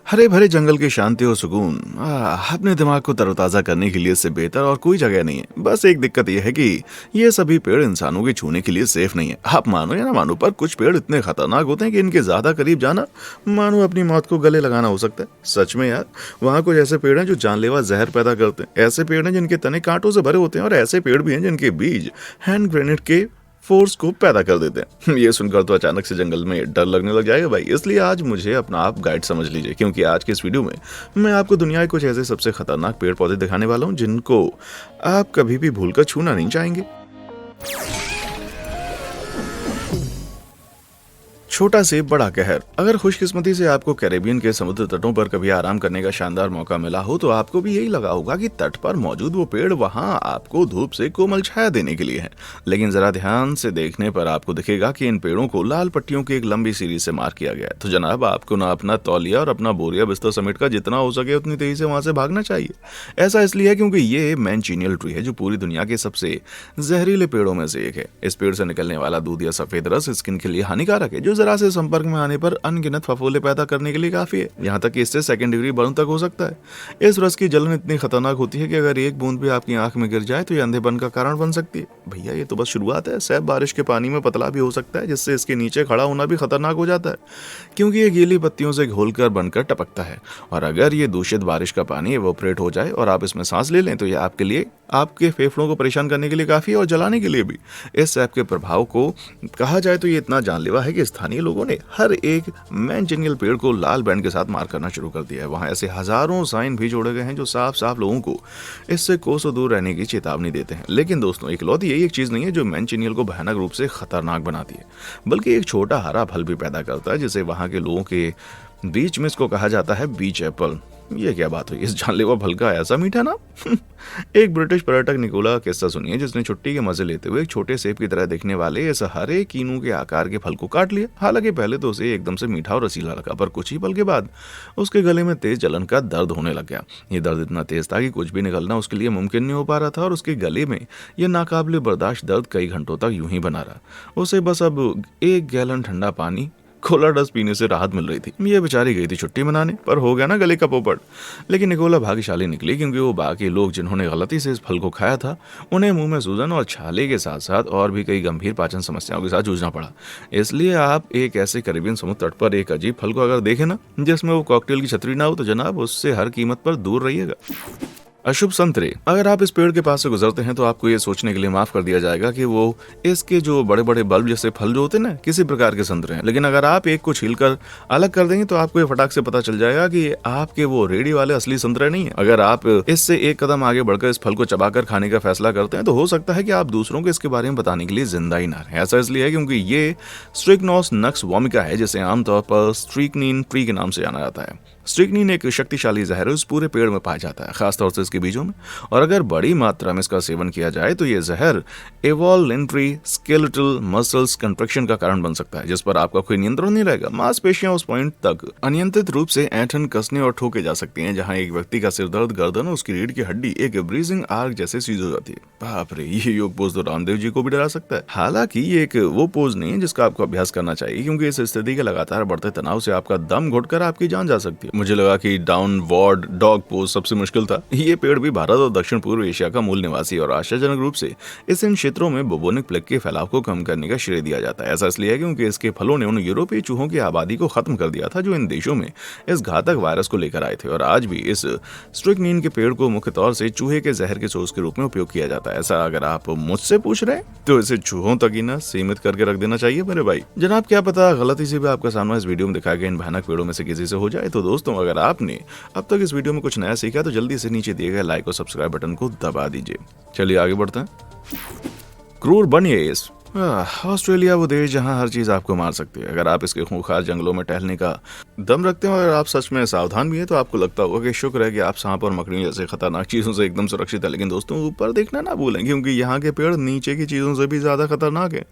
हरे भरे जंगल की शांति और सुकून अपने दिमाग को तरोताज़ा करने के लिए इससे बेहतर और कोई जगह नहीं है। बस एक दिक्कत यह है कि ये सभी पेड़ इंसानों के छूने के लिए सेफ नहीं है। आप मानो या ना मानो, पर कुछ पेड़ इतने खतरनाक होते हैं कि इनके ज्यादा करीब जाना मानो अपनी मौत को गले लगाना हो सकता है। सच में यार, वहाँ कुछ ऐसे पेड़ हैं जो जानलेवा जहर पैदा करते हैं, ऐसे पेड़ हैं जिनके तने कांटों से भरे होते हैं, और ऐसे पेड़ भी हैं जिनके बीज हैंड ग्रेनेड के फोर्स को पैदा कर देते हैं। ये सुनकर तो अचानक से जंगल में डर लगने लग जाएगा भाई। इसलिए आज मुझे अपना आप गाइड समझ लीजिए, क्योंकि आज के इस वीडियो में मैं आपको दुनिया के कुछ ऐसे सबसे खतरनाक पेड़ पौधे दिखाने वाला हूँ जिनको आप कभी भी भूलकर छूना नहीं चाहेंगे। छोटा सेब बड़ा कहर। अगर खुशकिस्मती से आपको कैरेबियन के समुद्र तटों पर कभी आराम करने का शानदार मौका मिला हो तो आपको भी यही लगा होगा कि तट पर मौजूद वो पेड़ वहां आपको धूप से कोमल छाया देने के लिए है। लेकिन जरा ध्यान से देखने पर आपको दिखेगा कि इन पेड़ों को लाल पट्टियों की एक लंबी सीरीज से मार्क किया गया है। तो जनाब, आपको ना अपना तौलिया और अपना बोरिया बिस्तर समेट कर जितना हो सके उतनी तेजी से वहां से भागना चाहिए। ऐसा इसलिए है क्योंकि ये मैनचीनियल ट्री है, जो पूरी दुनिया के सबसे जहरीले पेड़ों में से एक है। इस पेड़ से निकलने वाला दूध या सफेद रस स्किन के लिए हानिकारक है, जो जरा से संपर्क में आने पर अनगिनत फफोले पैदा करने के लिए काफी है। यहाँ तक कि इससे सेकंड डिग्री बर्न तक हो सकता है। इस रस की जलन इतनी खतरनाक होती है कि अगर एक बूंद भी आपकी आंख में गिर जाए तो ये अंधेपन का कारण बन सकती है। भैया, ये तो बस शुरुआत है। सैब बारिश के पानी में पतला भी हो सकता है, जिससे इसके नीचे खड़ा होना भी खतरनाक हो जाता है, क्योंकि ये गीली पत्तियों से घोलकर बनकर टपकता है। और अगर ये दूषित बारिश का पानी एवोपरेट हो जाए और आप इसमें सांस ले लें तो ये आपके लिए, आपके फेफड़ों को परेशान करने के लिए काफी है, और जलाने के लिए भी। इस सैप के प्रभाव को कहा जाए तो ये इतना जानलेवा है कि स्थानीय लोगों ने हर एक मैनचेनियल पेड़ को लाल बैंड के साथ मार करना शुरू कर दिया है। वहां ऐसे हजारों साइन भी जोड़े गए हैं जो साफ साफ लोगों को इससे कोसों दूर रहने की चेतावनी देते हैं। लेकिन दोस्तों, इकलौती यही एक चीज नहीं है जो मैनचेनियल को भयानक रूप से खतरनाक बनाती है, बल्कि एक छोटा हरा फल भी पैदा करता है, जिसे वहां के लोगों के बीच में इसको कहा जाता है बीच एप्पल। ये क्या बात हुई, इस जानलेवा फल का ऐसा मीठा ना। एक ब्रिटिश पर्यटक निकोला का किस्सा सुनिए, जिसने छुट्टी के मजे लेते हुए एक छोटे सेब की तरह दिखने वाले इस हरे कीनू के आकार के फल को काट लिया। हालांकि पहले तो उसे एकदम से मीठा और रसीला लगा, पर कुछ ही पल के बाद उसके गले में तेज जलन का दर्द होने लग गया। ये दर्द इतना तेज था कि कुछ भी निकलना उसके लिए मुमकिन नहीं हो पा रहा था, और उसके गले में यह नाकाबिले बर्दाश्त दर्द कई घंटों तक यूं ही बना रहा। उसे बस अब 1 गैलन ठंडा पानी खोला डस पीने से राहत मिल रही थी। ये बेचारी गई थी छुट्टी मनाने, पर हो गया ना गले का पोपट। लेकिन निकोला भाग्यशाली निकली, क्योंकि वो बाकी लोग जिन्होंने गलती से इस फल को खाया था, उन्हें मुंह में सूजन और छाले के साथ साथ और भी कई गंभीर पाचन समस्याओं के साथ जूझना पड़ा। इसलिए आप एक ऐसे कैरिबियन समुद्र तट पर एक अजीब फल को अगर देखें ना, जिसमें वो कॉकटेल की छतरी ना हो, तो जनाब उससे हर कीमत पर दूर रहिएगा। अशुभ संतरे। अगर आप इस पेड़ के पास से गुजरते हैं तो आपको ये सोचने के लिए माफ कर दिया जाएगा कि वो इसके जो बड़े बड़े बल्ब जैसे फल जो होते हैं ना, किसी प्रकार के संतरे हैं। लेकिन अगर आप एक को छीलकर अलग कर देंगे तो आपको ये फटाक से पता चल जाएगा कि आपके वो रेडी वाले असली संतरे नहीं है। अगर आप इससे एक कदम आगे बढ़कर इस फल को चबाकर खाने का फैसला करते हैं तो हो सकता है कि आप दूसरों को इसके बारे में बताने के लिए जिंदा ही ना रहे। ऐसा इसलिए है क्योंकि ये स्ट्रिकनोस नक्स वोमिका है, जिसे आमतौर पर स्ट्रिकनीन ट्री के नाम से जाना जाता है। स्ट्रिकनीन एक शक्तिशाली जहर है, उस पूरे पेड़ में पाया जाता है, खासतौर से इसके बीजों में। और अगर बड़ी मात्रा में इसका सेवन किया जाए तो ये जहर एवोलेंट्री स्केलेटल मसल्स कंट्रक्शन का कारण बन सकता है, जिस पर आपका कोई नियंत्रण नहीं रहेगा। मांसपेशियां उस पॉइंट तक अनियंत्रित रूप से ऐंठन, कसने और ठोके जा सकती हैं जहां एक व्यक्ति का सिर दर्द, गर्दन और उसकी रीढ़ की हड्डी एक ब्रीजिंग आर्क जैसे सीज हो जाती है। बाप रे, ये योग पोज तो रामदेव जी को भी डरा सकता है। हालांकि ये एक वो पोज नहीं है जिसका आपको अभ्यास करना चाहिए, क्योंकि इस स्थिति के लगातार बढ़ते तनाव से आपका दम घुटकर आपकी जान जा सकती है। मुझे लगा कि डाउनवर्ड डॉग पोज सबसे मुश्किल था। ये पेड़ भी भारत और दक्षिण पूर्व एशिया का मूल निवासी, और आश्चर्यजनक रूप से इस इन क्षेत्रों में बुबोनिक प्लेग के फैलाव को कम करने का श्रेय दिया जाता है। ऐसा इसलिए है क्योंकि इसके फलों ने उन यूरोपीय चूहों की आबादी को खत्म कर दिया था जो इन देशों में इस घातक वायरस को लेकर आए थे। और आज भी इस स्ट्रिकनीन के पेड़ को मुख्य तौर से चूहे के जहर के सोर्स के रूप में उपयोग किया जाता है। ऐसा अगर आप मुझसे पूछ रहे हैं तो इसे चूहों तक ही ना सीमित करके रख देना चाहिए मेरे भाई। जनाब, क्या पता गलती से भी आपका सामना इस वीडियो में दिखाए गए इन भयानक पेड़ों में से किसी से हो जाए। तो दोस्तों, अगर आपने अब तक इस वीडियो में कुछ नया सीखा तो जल्दी से नीचे दिए गए लाइक और सब्सक्राइब बटन को दबा दीजिए। चलिए आगे बढ़ते हैं। क्रूर बनिएस। ऑस्ट्रेलिया वो देश जहां हर चीज आपको मार सकती है। अगर आप इसके खूंखार जंगलों में टहलने का दम रखते हैं और आप सच में सावधान भी हैं तो आपको लगता होगा कि शुक्र है कि आप सांप और मकड़ी जैसे खतरनाक चीजों से एकदम सुरक्षित है। लेकिन दोस्तों, ऊपर देखना ना भूलें, क्योंकि यहाँ के पेड़ नीचे की चीजों से भी ज्यादा खतरनाक है।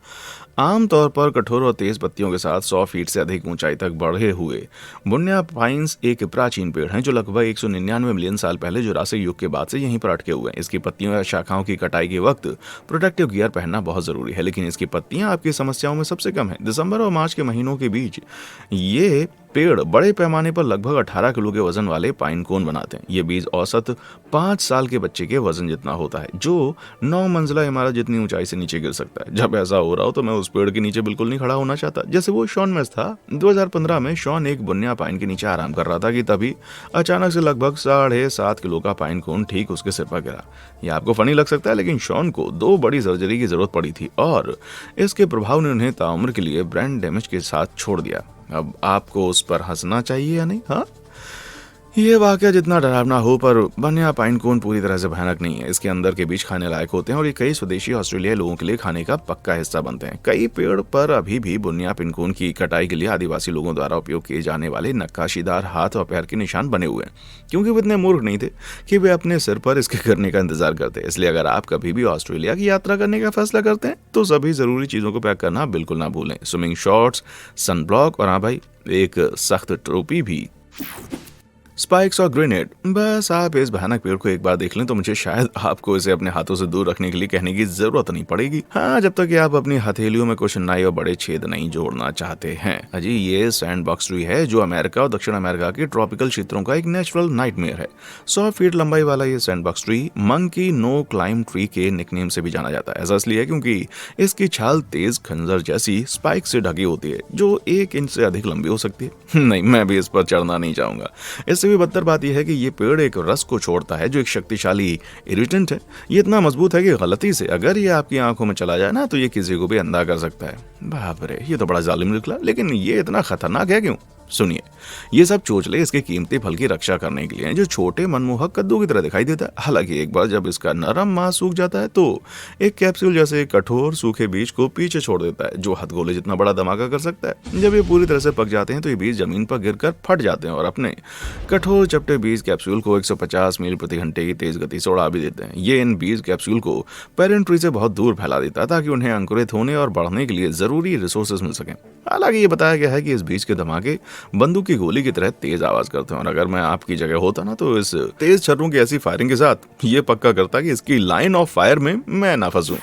आमतौर पर कठोर और तेज पत्तियों के साथ 100 फीट से अधिक ऊंचाई तक बढ़े हुए बुन्या पाइन्स एक प्राचीन पेड़ हैं जो लगभग 199 मिलियन साल पहले जुरासिक युग के बाद से यहीं पर अटके हुए हैं। इसकी पत्तियों या शाखाओं की कटाई के वक्त प्रोटेक्टिव गियर पहनना बहुत जरूरी है, लेकिन इसकी पत्तियां आपकी समस्याओं में सबसे कम है। दिसंबर और मार्च के महीनों के बीच ये पेड़ बड़े पैमाने पर लगभग 18 किलो के वजन वाले पाइन कोन बनाते हैं। ये बीज औसत 5 साल के बच्चे के वजन जितना होता है, जो 9 मंजिला इमारत जितनी ऊंचाई से नीचे गिर सकता है। जब ऐसा हो रहा हो तो मैं उस पेड़ के नीचे बिल्कुल नहीं खड़ा होना चाहता, जैसे वो शॉन मेस था। 2015 में शॉन एक बुनिया पाइन के नीचे आराम कर रहा था कि तभी अचानक से लगभग 7.5 किलो का पाइन कोन ठीक उसके सिर पर गिरा। यह आपको फनी लग सकता है, लेकिन शॉन को 2 बड़ी सर्जरी की जरूरत पड़ी थी और इसके प्रभाव ने उन्हें ताउम्र के लिए ब्रेन डैमेज के साथ छोड़ दिया। अब आपको उस पर हंसना चाहिए या नहीं? हाँ, ये वाकया जितना डरावना हो, पर बनिया पाइन कोन पूरी तरह से भयानक नहीं है। इसके अंदर के बीज खाने लायक होते हैं और ये कई स्वदेशी ऑस्ट्रेलियाई लोगों के लिए खाने का पक्का हिस्सा बनते हैं। कई पेड़ पर अभी भी बुनिया पिन कोन की कटाई के लिए आदिवासी लोगों द्वारा उपयोग किए जाने वाले नक्काशीदार हाथ और पैर के निशान बने हुए हैं, क्योंकि वो इतने मूर्ख नहीं थे कि वे अपने सिर पर इसके करने का इंतजार करते। इसलिए अगर आप कभी भी ऑस्ट्रेलिया की यात्रा करने का फैसला करते हैं तो सभी जरूरी चीजों को पैक करना बिल्कुल ना भूलें। स्विमिंग शॉर्ट्स, सनब्लॉक और हाँ भाई, एक सख्त टोपी भी। स्पाइक्स और ग्रेनेड। बस आप इस भयानक पेड़ को एक बार देख लें तो मुझे शायद आपको इसे अपने हाथों से दूर रखने के लिए कहने की जरूरत नहीं पड़ेगी। हाँ, जब तक कि आप अपनी हथेलियों में कुछ नए और बड़े छेद नहीं जोड़ना चाहते हैं। अजी, ये सैंड बॉक्स ट्री है जो अमेरिका और दक्षिण अमेरिका के ट्रॉपिकल क्षेत्रों का एक नेचुरल नाइटमेयर है। 100 फीट लंबाई वाला ये sand box tree monkey no climb tree के निकनेम से भी जाना जाता है। ऐसा इसलिए है क्योंकि इसकी छाल तेज खंजर जैसी स्पाइक से ढकी होती है जो 1 इंच से अधिक लंबी हो सकती है। नहीं, मैं भी इस पर चढ़ना नहीं चाहूंगा। इससे भी बदतर बात यह है कि ये पेड़ एक रस को छोड़ता है जो एक शक्तिशाली इरिटेंट है। ये इतना मजबूत है कि गलती से अगर ये आपकी आंखों में चला जाए ना तो ये किसी को भी अंधा कर सकता है। बाप रे, ये तो बड़ा जालिम निकला। लेकिन ये इतना खतरनाक है क्यों? सुनिए, ये सब चोचले इसके कीमती फल की रक्षा करने के लिए हैं जो छोटे मनमोहक कद्दू की तरह दिखाई देता है। हालांकि एक बार जब इसका नरम मांस सूख जाता है तो एक कैप्सूल जैसे कठोर सूखे बीज को पीछे छोड़ देता है जो हथगोले जितना बड़ा धमाका कर सकता है। जब ये पूरी तरह से पक जाते हैं तो ये बीज जमीन पर गिरकर फट जाते हैं और अपने कठोर चपटे बीज कैप्सूल को 150 मील प्रति घंटे की तेज गति से उड़ा भी देते हैं। ये इन बीज कैप्सूल को पेरेंट ट्री से बहुत दूर फैला देता है ताकि उन्हें अंकुरित होने और बढ़ने के लिए जरूरी रिसोर्सेज मिल सकें। हालांकि ये बताया गया है कि इस बीज के धमाके बंदूक की गोली की तरह तेज आवाज करते हैं और अगर मैं आपकी जगह होता ना तो इस तेज छर्रों की ऐसी फायरिंग के साथ ये पक्का करता कि इसकी लाइन ऑफ फायर में मैं ना फंसूं।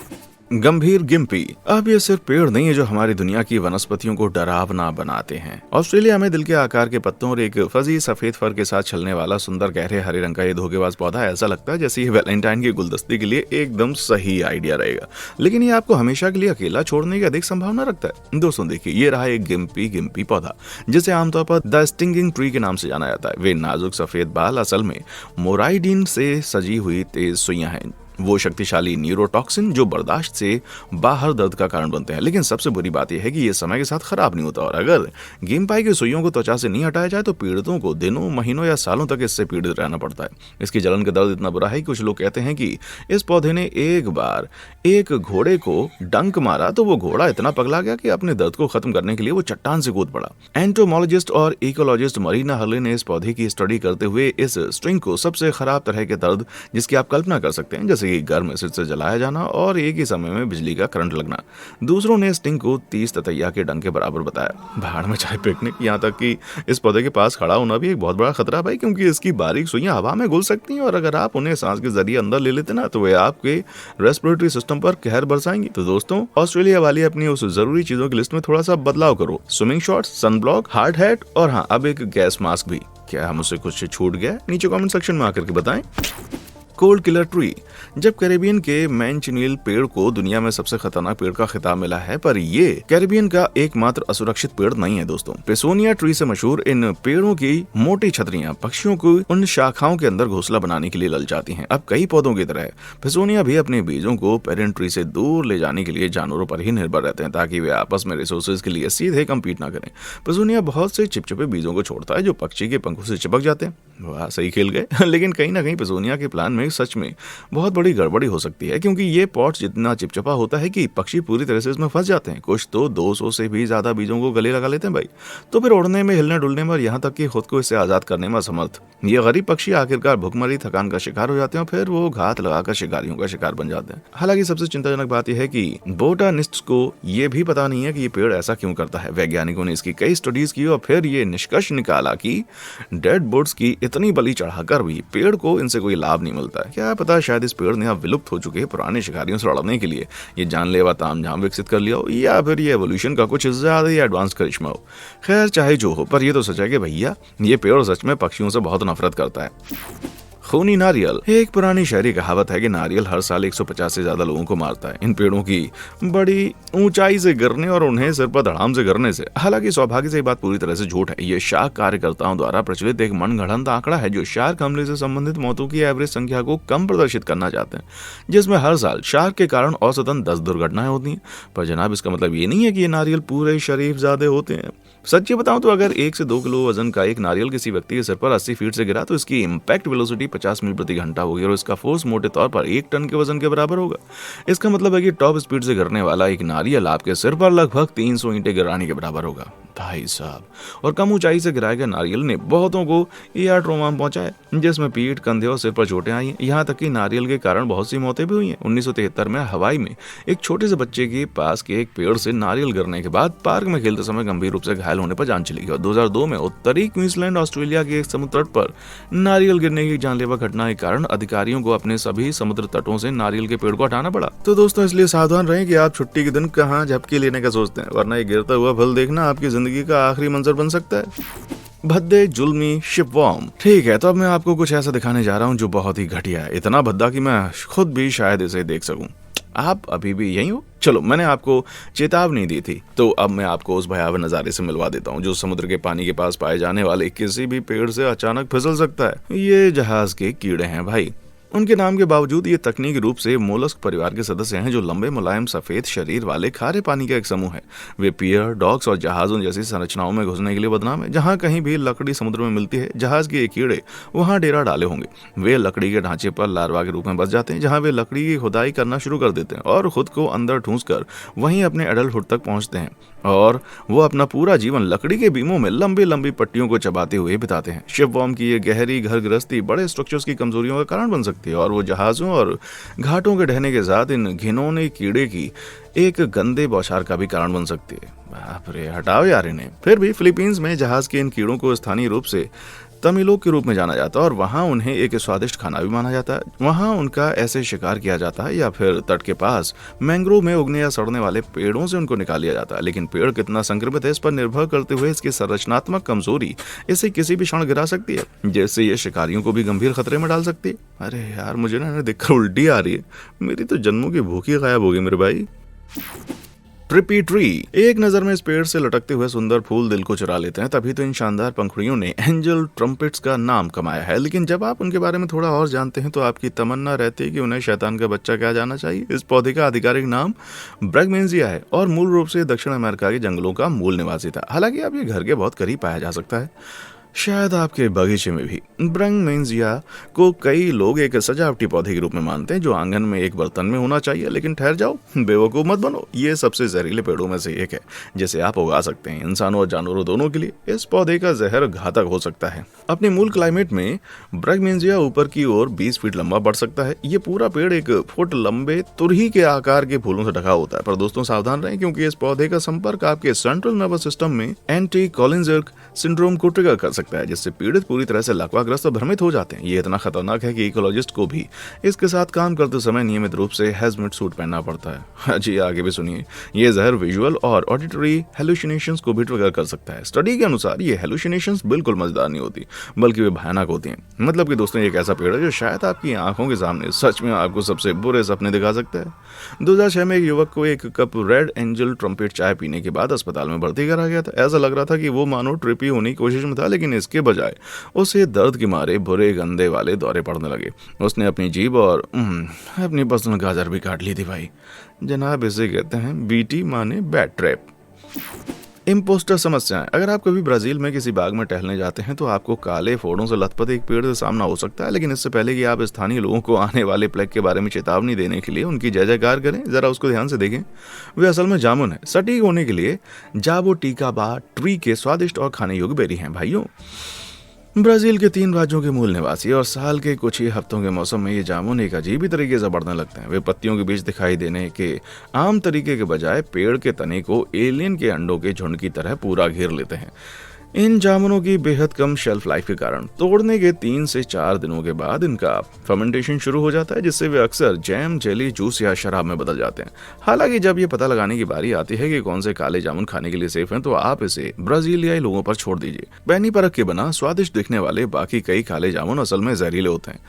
गंभीर गिम्पी। अब ये सिर्फ पेड़ नहीं है जो हमारी दुनिया की वनस्पतियों को डरावना बनाते हैं। ऑस्ट्रेलिया में दिल के आकार के पत्तों और एक फजी सफेद फर के साथ चलने वाला सुंदर गहरे हरे रंग का ये धोखेबाज पौधा ऐसा लगता है जैसे ये वैलेंटाइन की गुलदस्ती के लिए एकदम सही आइडिया रहेगा, लेकिन ये आपको हमेशा के लिए अकेला छोड़ने की अधिक संभावना रखता है। दोस्तों देखिए, ये रहा एक गिम्पी पौधा जिसे आमतौर पर द स्टिंगिंग ट्री के नाम से जाना जाता है। वे नाजुक सफेद बाल असल में मोराइडिन से सजी हुई तेज सुइयां हैं, वो शक्तिशाली न्यूरोटॉक्सिन जो बर्दाश्त से बाहर दर्द का कारण बनते हैं। लेकिन सबसे बुरी बात यह है कि ये समय के साथ खराब नहीं होता और अगर गिम्पाई की सुइयों को त्वचा से नहीं हटाया जाए तो पीड़ितों को दिनों, महीनों या सालों तक इससे पीड़ित रहना पड़ता है। इसकी जलन का दर्द इतना बुरा है कि कुछ लोग कहते हैं कि इस पौधे ने एक बार एक घोड़े को डंक मारा तो वो घोड़ा इतना पगला गया कि अपने दर्द को खत्म करने के लिए वो चट्टान से कूद पड़ा। एंटोमोलॉजिस्ट और इकोलॉजिस्ट मरीना हर्ले ने इस पौधे की स्टडी करते हुए इस स्ट्रिंग को सबसे खराब तरह के दर्द जिसकी आप कल्पना कर सकते हैं, जैसे कि गर्म एसिड से जलाया जाना और एक ही समय में बिजली का करंट लगना। दूसरों ने स्टिंग को 30 ततैया के डंक के बराबर बताया। भाड़ में चाहे पिकनिक, यहाँ तक कि इस पौधे के पास खड़ा होना भी एक बहुत बड़ा खतरा भाई, क्योंकि इसकी बारीक सुइयां हवा में घुल सकती हैं और अगर आप उन्हें सांस के जरिए अंदर ले लेते ना तो वे आपके रेस्पिरेटरी सिस्टम पर कहर बरसाएंगी। तो दोस्तों, ऑस्ट्रेलिया वाली अपनी उस जरूरी चीजों की लिस्ट में थोड़ा सा बदलाव करो। Swimming shorts, sunblock, hard hat और हाँ, अब एक गैस मास्क भी। क्या मुझसे कुछ छूट गया? नीचे कमेंट सेक्शन में आकर के बताएं। Cold killer tree. जब कैरेबियन के मैंचिनील पेड़ को दुनिया में सबसे खतरनाक पेड़ का खिताब मिला है, पर ये कैरेबियन का एकमात्र असुरक्षित पेड़ नहीं है दोस्तों। पेसोनिया ट्री से मशहूर इन पेड़ों की मोटी छतरियां पक्षियों को उन शाखाओं के अंदर घोंसला बनाने के लिए लल जाती हैं। अब कई पौधों की तरह पेसोनिया भी अपने बीजों को पेरेंट ट्री से दूर ले जाने के लिए जानवरों पर ही निर्भर रहते हैं ताकि वे आपस में रिसोर्सेज के लिए सीधे कम्पीट ना करें। पेसोनिया बहुत से चिपचिपे बीजों को छोड़ता है जो पक्षी के पंखों से चिपक जाते हैं। वाह, सही खेल गए। लेकिन कहीं ना कहीं पेसोनिया के प्लान में सच में बहुत बड़ी गड़बड़ी हो सकती है, क्योंकि ये पॉट जितना चिपचिपा होता है कि पक्षी पूरी तरह से इसमें फंस जाते हैं। कुछ तो 200 से भी ज्यादा बीजों को गले लगा लेते हैं भाई, तो फिर उड़ने में, हिलने डुलने में और यहाँ तक कि खुद को इससे आजाद करने में असमर्थ ये गरीब पक्षी आखिरकार भुखमरी, थकान का शिकार हो जाते हैं और फिर वो घात लगाकर शिकारियों का शिकार बन जाते हैं। हालांकि सबसे चिंताजनक बात यह है कि बोटानिस्ट्स को ये भी पता नहीं है कि ये पेड़ ऐसा क्यों करता है। वैज्ञानिकों ने इसकी कई स्टडीज की और फिर ये निष्कर्ष निकाला कि डेड बर्ड्स की इतनी बलि चढ़ाकर भी पेड़ को इनसे कोई लाभ नहीं मिलता है। क्या पता शायद इस पेड़ ने अब विलुप्त हो चुके पुराने शिकारियों से लड़ने के लिए ये जानलेवा तामझाम विकसित कर लिया हो, या फिर ये एवोल्यूशन का कुछ ज्यादा ही एडवांस करिश्मा हो। खैर चाहे जो हो, पर ये तो सच है कि भैया ये पेड़ सच में पक्षियों से बहुत नफरत करता है। खूनी नारियल। एक पुरानी शहरी कहावत है कि नारियल हर साल 150 से ज्यादा लोगों को मारता है इन पेड़ों की बड़ी ऊंचाई से गिरने और उन्हें सिर पर धड़ाम से गिरने से। हालांकि सौभाग्य से ये बात पूरी तरह से झूठ है। ये शार्क कार्यकर्ताओं द्वारा प्रचलित एक मनगढ़ंत आंकड़ा है जो शार्क हमले से संबंधित मौतों की एवरेज संख्या को कम प्रदर्शित करना चाहते हैं, जिसमें हर साल शार्क के कारण औसतन 10 दुर्घटनाएं होती हैं। पर जनाब इसका मतलब ये नहीं है कि ये नारियल पूरे शरीफ ज्यादा होते हैं। सच्ची बताऊं तो अगर 1 से 2 किलो वजन का एक नारियल किसी व्यक्ति के सिर पर 80 फीट से गिरा तो इसकी इम्पैक्ट वेलोसिटी 50 मील प्रति घंटा होगी और इसका फोर्स मोटे तौर पर 1 टन के वजन के बराबर होगा। इसका मतलब है कि टॉप स्पीड से गिरने वाला एक नारियल आपके सिर पर लगभग 300 ईंटें गिराने के बराबर होगा भाई साहब। और कम ऊंचाई से गिराए गए नारियल ने बहुतों को एयर ट्रॉमा पहुंचाया, जिसमें पीठ, कंधे और सिर पर चोटें आई हैं। यहाँ तक कि नारियल के कारण बहुत सी मौतें भी हुई हैं। 1973 में हवाई में एक छोटे से बच्चे के पास के एक पेड़ से नारियल गिरने के बाद पार्क में खेलते समय गंभीर रूप से घायल होने पर जान चली गई। और 2002 में उत्तरी क्वींसलैंड ऑस्ट्रेलिया के एक समुद्र तट पर नारियल गिरने की जानलेवा घटना के कारण अधिकारियों को अपने सभी समुद्र तटों से नारियल के पेड़ को हटाना पड़ा। तो दोस्तों इसलिए सावधान रहें कि आप छुट्टी के दिन कहाँ झपकी लेने का सोचते हैं, वरना ये गिरता हुआ फल देखना आपकी जिंदगी का आखिरी मंजर बन सकता है। भद्दे जुल्मी शिपवर्म। ठीक है, तो अब मैं आपको कुछ ऐसा दिखाने जा रहा हूँ जो बहुत ही घटिया है, इतना भद्दा कि मैं खुद भी शायद इसे देख सकूं। आप अभी भी यहीं हो? चलो, मैंने आपको चेतावनी दी थी, तो अब मैं आपको उस भयावह नजारे से मिलवा देता हूँ जो समुद्र के पानी के पास पाए जाने वाले किसी भी पेड़ से अचानक फिसल सकता है। ये जहाज के कीड़े हैं भाई। उनके नाम के बावजूद ये तकनीकी रूप से मोलस्क परिवार के सदस्य हैं जो लंबे मुलायम सफेद शरीर वाले खारे पानी का एक समूह है। वे पियर, डॉक्स और जहाजों जैसी संरचनाओं में घुसने के लिए बदनाम है। जहां कहीं भी लकड़ी समुद्र में मिलती है, जहाज के कीड़े वहां डेरा डाले होंगे। वे लकड़ी के ढांचे पर लार्वा के रूप में बस जाते हैं, जहां वे लकड़ी की खुदाई करना शुरू कर देते हैं और खुद को अंदर ठूंस कर वहीं अपने एडल्टहुड तक पहुंचते हैं और वो अपना पूरा जीवन लकड़ी के बीमों में लंबी लंबी पट्टियों को चबाते हुए बिताते हैं। शिपवर्म की ये गहरी घर गृहस्थी बड़े स्ट्रक्चर्स की कमजोरियों का कारण बन सकती है और वो जहाजों और घाटों के ढहने के साथ इन घिनौने कीड़े की एक गंदे बौछार का भी कारण बन सकती है। बाप रे, हटाओ यार इन्हें। फिर भी फिलीपींस में जहाज के इन कीड़ों को स्थानीय रूप से तमिलों के रूप में जाना जाता है और वहाँ उन्हें एक स्वादिष्ट खाना भी माना जाता है। वहाँ उनका ऐसे शिकार किया जाता है या फिर तट के पास मैंग्रोव में उगने या सड़ने वाले पेड़ों से उनको निकाल लिया जाता है। लेकिन पेड़ कितना संक्रमित है इस पर निर्भर करते हुए इसकी संरचनात्मक कमजोरी इसे किसी भी क्षण गिरा सकती है, जैसे ये शिकारियों को भी गंभीर खतरे में डाल सकती है। अरे यार, मुझे ना देखकर उल्टी आ रही है। मेरी तो जन्मों की भूख ही गायब होगी मेरे भाई। Trippy tree. एक नजर में इस पेड़ से लटकते हुए सुंदर फूल दिल को चुरा लेते हैं, तभी तो इन शानदार पंखुड़ियों ने एंजल ट्रम्पेट्स का नाम कमाया है। लेकिन जब आप उनके बारे में थोड़ा और जानते हैं तो आपकी तमन्ना रहती है कि उन्हें शैतान का बच्चा क्या जाना चाहिए। इस पौधे का आधिकारिक नाम ब्रैगमेंजिया है और मूल रूप से दक्षिण अमेरिका के जंगलों का मूल निवासी था। हालांकि अब ये घर के बहुत करीब पाया जा सकता है, शायद आपके बगीचे में भी। ब्रैगमेंजिया को कई लोग एक सजावटी पौधे के रूप में मानते हैं जो आंगन में एक बर्तन में होना चाहिए। लेकिन ठहर जाओ, बेवकूफ मत बनो। ये सबसे जहरीले पेड़ों में से एक है जिसे आप उगा सकते हैं, इंसानों और जानवरों दोनों के लिए। इस पौधे का जहर घातक हो सकता है। अपने मूल क्लाइमेट में ब्रैगमेंजिया ऊपर की ओर 20 फीट लंबा बढ़ सकता है। ये पूरा पेड़ 1 फुट लंबे तुरही के आकार के फूलों से ढका होता है। पर दोस्तों सावधान रहें, क्योंकि इस पौधे का संपर्क आपके सेंट्रल नर्वस सिस्टम में एंटी-कोलिनर्जिक सिंड्रोम को ट्रिगर कर सकता है, जिससे पीड़ित पूरी तरह से लकवाग्रस्त और भ्रमित हो जाते हैं। ये इतना खतरनाक है कि इकोलॉजिस्ट को भी इसके साथ काम करते समय नियमित रूप से हेलमेट सूट पहनना पड़ता है। जी आगे भी सुनिए। ये जहर विजुअल और ऑडिटरी हेलुसिनेशंस को भी ट्रिगर कर सकता है। स्टडी के अनुसार ये हेलुसिनेशंस बिल्कुल मजेदार नहीं होती, बल्कि वे भयानक होती हैं। मतलब कि दोस्तों, एक ऐसा पेड़ है जो शायद आपकी आंखों के सामने सच में आपको सबसे बुरे सपने दिखा सकता है। 2006 में एक युवक को 1 कप रेड एंजल ट्रम्पेट चाय पीने के बाद अस्पताल में भर्ती करा गया था। ऐसा लग रहा था कि वो मानो ट्रिपी होने की कोशिश में था, लेकिन इसके बजाय उसे दर्द के मारे बुरे गंदे वाले दौरे पड़ने लगे। उसने अपनी जीभ और अपनी पसंद गाजर भी काट ली थी भाई। जनाब, इसे कहते हैं बीटी माने बैड ट्रैप। इम्पोस्टर समस्याएं। अगर आप कभी ब्राजील में किसी बाग में टहलने जाते हैं तो आपको काले फोड़ों से लथपथ एक पेड़ से सामना हो सकता है। लेकिन इससे पहले कि आप स्थानीय लोगों को आने वाले प्लेग के बारे में चेतावनी देने के लिए उनकी जय जयकार करें, जरा उसको ध्यान से देखें। वे असल में जामुन है। सटीक होने के लिए जाबोटिकाबा ट्री के स्वादिष्ट और खाने योग्य बेरी हैं भाइयों। ब्राजील के 3 राज्यों के मूल निवासी और साल के कुछ ही हफ्तों के मौसम में ये जामुन एक अजीब ही तरीके से बढ़ने लगते हैं। वे पत्तियों के बीच दिखाई देने के आम तरीके के बजाय पेड़ के तने को एलियन के अंडों के झुंड की तरह पूरा घेर लेते हैं। इन जामुनों की बेहद कम शेल्फ लाइफ के कारण तोड़ने के 3 से 4 दिनों के बाद इनका फर्मेंटेशन शुरू हो जाता है, जिससे वे अक्सर जैम, जेली, जूस या शराब में बदल जाते हैं। हालांकि जब ये पता लगाने की बारी आती है कि कौन से काले जामुन खाने के लिए सेफ हैं, तो आप इसे ब्राजीलियाई लोगों पर छोड़ दीजिए। पैनी परख के बना स्वादिष्ट दिखने वाले बाकी कई काले जामुन असल में जहरीले होते हैं।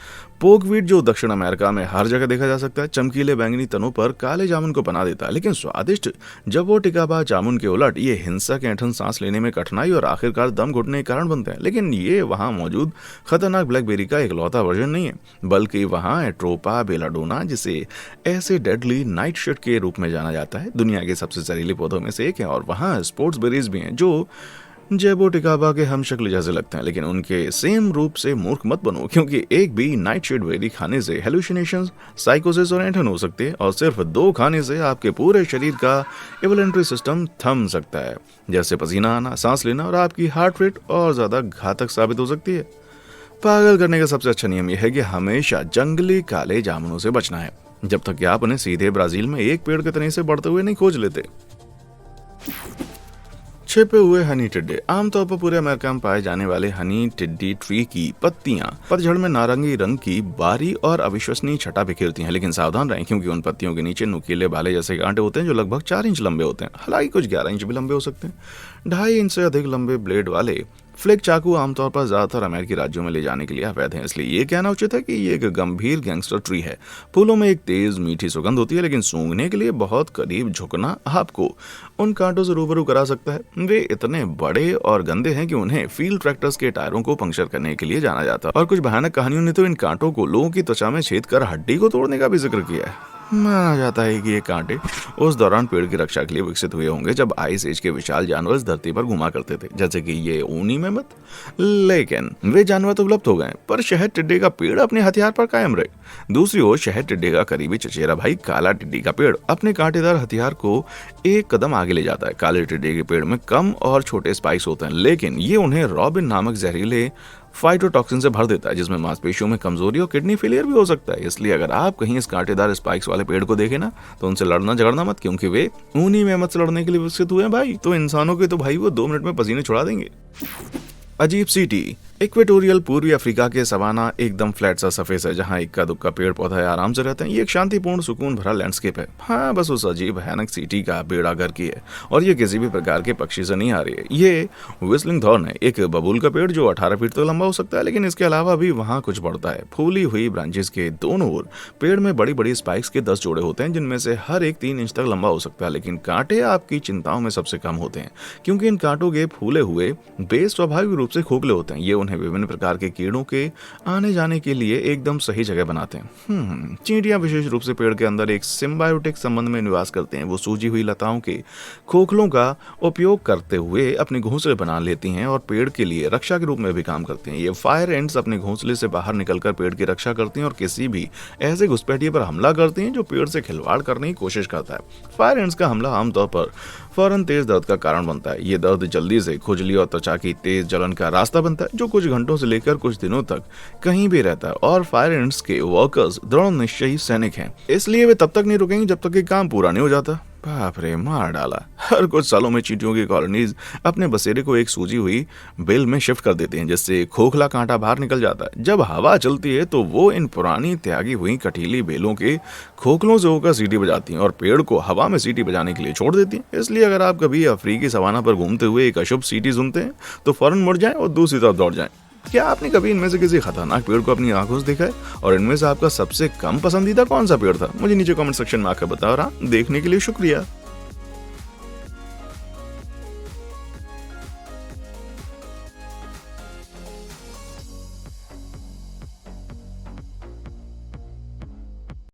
पोकवीट, जो दक्षिण अमेरिका में हर जगह देखा जा सकता है, चमकीले बैंगनी तनों पर काले जामुन को बना देता है, लेकिन स्वादिष्ट जबोटिकाबा जामुन के उलट ये हिंसक, ऐंठन, सांस लेने में कठिनाई और आखिरकार दम घुटने के कारण बनते हैं। लेकिन ये वहाँ मौजूद खतरनाक ब्लैकबेरी का इकलौता वर्जन नहीं है, बल्कि वहाँ एट्रोपा बेलाडोना, जिसे ऐसे डेडली नाइट शिट के रूप में जाना जाता है, दुनिया के सबसे जहरीले पौधों में से एक है। और वहाँ स्पोर्ट्स बेरीज भी हैं जो जेबोटिकाबा के हम शक्ल जैसे लगते हैं, लेकिन उनके सेम रूप से मूर्ख मत बनो, क्योंकि एक भी नाइटशेड बेरी खाने से हेलुसिनेशंस, साइकोसिस और ऐंठन हो सकते हैं, और सिर्फ 2 खाने से आपके पूरे शरीर का इवोलेंट्री सिस्टम थम सकता है, जैसे पसीना आना, सांस लेना, और आपकी हार्ट रेट और ज्यादा घातक साबित हो सकती है। पागल करने का सबसे अच्छा नियम यह है कि हमेशा जंगली काले जामुनों से बचना है, जब तक कि आप उन्हें सीधे ब्राजील में एक पेड़ के तने से बढ़ते हुए नहीं खोज लेते। छिपे हुए हनी टिड्डे। आमतौर पर पूरे अमेरिका में पाए जाने वाले हनी टिड्डी ट्री की पत्तियां पतझड़ में नारंगी रंग की बारी और अविश्वसनीय छटा बिखेरती हैं, लेकिन सावधान रहें, क्योंकि उन पत्तियों के नीचे नुकीले भाले जैसे कांटे होते हैं जो लगभग 4 इंच लंबे होते हैं, हालांकि कुछ 11 इंच भी लंबे हो सकते हैं। 2.5 इंच से अधिक लंबे ब्लेड वाले फ्लिक चाकू आमतौर पर ज्यादातर अमेरिकी राज्यों में ले जाने के लिए अवैध हैं, इसलिए ये कहना उचित है कि ये एक गंभीर गैंगस्टर ट्री है। फूलों में एक तेज मीठी सुगंध होती है, लेकिन सूंघने के लिए बहुत करीब झुकना आपको उन कांटों से रूबरू करा सकता है। वे इतने बड़े और गंदे हैं कि उन्हें फील्ड ट्रैक्टर्स के टायरों को पंक्चर करने के लिए जाना जाता है, और कुछ भयानक कहानियों ने तो इन कांटों को लोगों की त्वचा में छेद कर हड्डी को तोड़ने का भी जिक्र किया है। माना जाता है कि ये कांटे उस दौरान पेड़ की रक्षा के लिए विकसित हुए होंगे जब आइस एज के विशाल जानवर इस धरती पर घुमा करते थे, जैसे कि ये ऊनी मेमथ। लेकिन वे जानवर तो विलुप्त हो गए, पर शहद टिड्डे का पेड़ अपने हथियार पर कायम रहे। दूसरी ओर शहद टिड्डे का करीबी चचेरा भाई काला टिड्डी का पेड़ अपने कांटेदार हथियार को एक कदम आगे ले जाता है। काले टिड्डे के पेड़ में कम और छोटे स्पाइक्स होते हैं, लेकिन ये उन्हें रॉबिन नामक जहरीले फाइटोटॉक्सिन से भर देता है, जिसमें मांसपेशियों में कमजोरी और किडनी फेलियर भी हो सकता है। इसलिए अगर आप कहीं इस कांटेदार स्पाइक्स वाले पेड़ को देखें ना, तो उनसे लड़ना झगड़ना मत, क्योंकि वे ऊनी मेमथ से लड़ने के लिए विकसित हुए हैं भाई। तो इंसानों के तो भाई वो 2 मिनट में पसीने छुड़ा देंगे। अजीब सी टी। इक्वेटोरियल पूर्वी अफ्रीका के सवाना एकदम फ्लैट सा सफेद है, जहाँ इक्का दुक्का पेड़ पौधा आराम से रहते हैं। ये एक शांतिपूर्ण, सुकून भरा लैंडस्केप है। हाँ, बस उस अजीब भयानक सीटी का बेड़ा गर्क की है, और ये किसी भी प्रकार के पक्षी से नहीं आ रही है। ये व्हिस्लिंग थॉर्न है, एक बबूल का पेड़ जो 18 फीट तक लंबा हो सकता है, लेकिन इसके अलावा भी वहाँ कुछ बढ़ता है। फूली हुई ब्रांचेस के दोनों ओर पेड़ में बड़ी बड़ी स्पाइक्स के 10 जोड़े होते हैं, जिनमें से हर एक 3 इंच तक लंबा हो सकता है। लेकिन कांटे आपकी चिंताओं में सबसे कम होते हैं, क्योंकि इन कांटों के फूले हुए बेस स्वाभाविक रूप से खोखले होते हैं। ये उन्हें विभिन्न प्रकार के कीड़ों के आने जाने के लिए एकदम सही जगह बनाते हैं। चींटियां विशेष रूप से पेड़ के अंदर एक सिम्बायोटिक संबंध में निवास करते हैं। वो सूजी हुई लताओं के खोखलों का उपयोग करते हुए अपने घोंसले बना लेती हैं और पेड़ के लिए रक्षा के रूप में भी काम करते हैं। ये फायर एंड्स अपने घोंसले से बाहर निकलकर पेड़ की रक्षा करती हैं और किसी भी ऐसे घुसपैठिए पर हमला करती हैं जो पेड़ से खिलवाड़ करने की कोशिश करता है। फायर एंड्स का हमला आमतौर पर फौरन तेज दर्द का कारण बनता है। ये दर्द जल्दी से खुजली और त्वचा की तेज जलन का रास्ता बनता है, जो कुछ घंटों से लेकर कुछ दिनों तक कहीं भी रहता है। और फायर एंड्स के वर्कर्स दृढ़ निश्चयी सैनिक हैं, इसलिए वे तब तक नहीं रुकेंगे जब तक कि काम पूरा नहीं हो जाता। बाप रे, मार डाला। हर कुछ सालों में चींटियों की कॉलोनीज अपने बसेरे को एक सूजी हुई बेल में शिफ्ट कर देते हैं, जिससे खोखला कांटा बाहर निकल जाता है। जब हवा चलती है तो वो इन पुरानी त्यागी हुई कटीली बेलों के खोखलों से होकर सीटी बजाती हैं और पेड़ को हवा में सीटी बजाने के लिए छोड़ देती हैं। इसलिए अगर आप कभी अफ्रीकी सवाना पर घूमते हुए एक अशुभ सीटी सुनते हैं तो फौरन मुड़ जाएं और दूसरी तरफ दौड़ जाएं। क्या आपने कभी इनमें से किसी खतरनाक पेड़ को अपनी आंखों से देखा है? और इनमें से आपका सबसे कम पसंदीदा कौन सा पेड़ था? मुझे नीचे कमेंट सेक्शन में आकर बताओ। देखने के लिए शुक्रिया।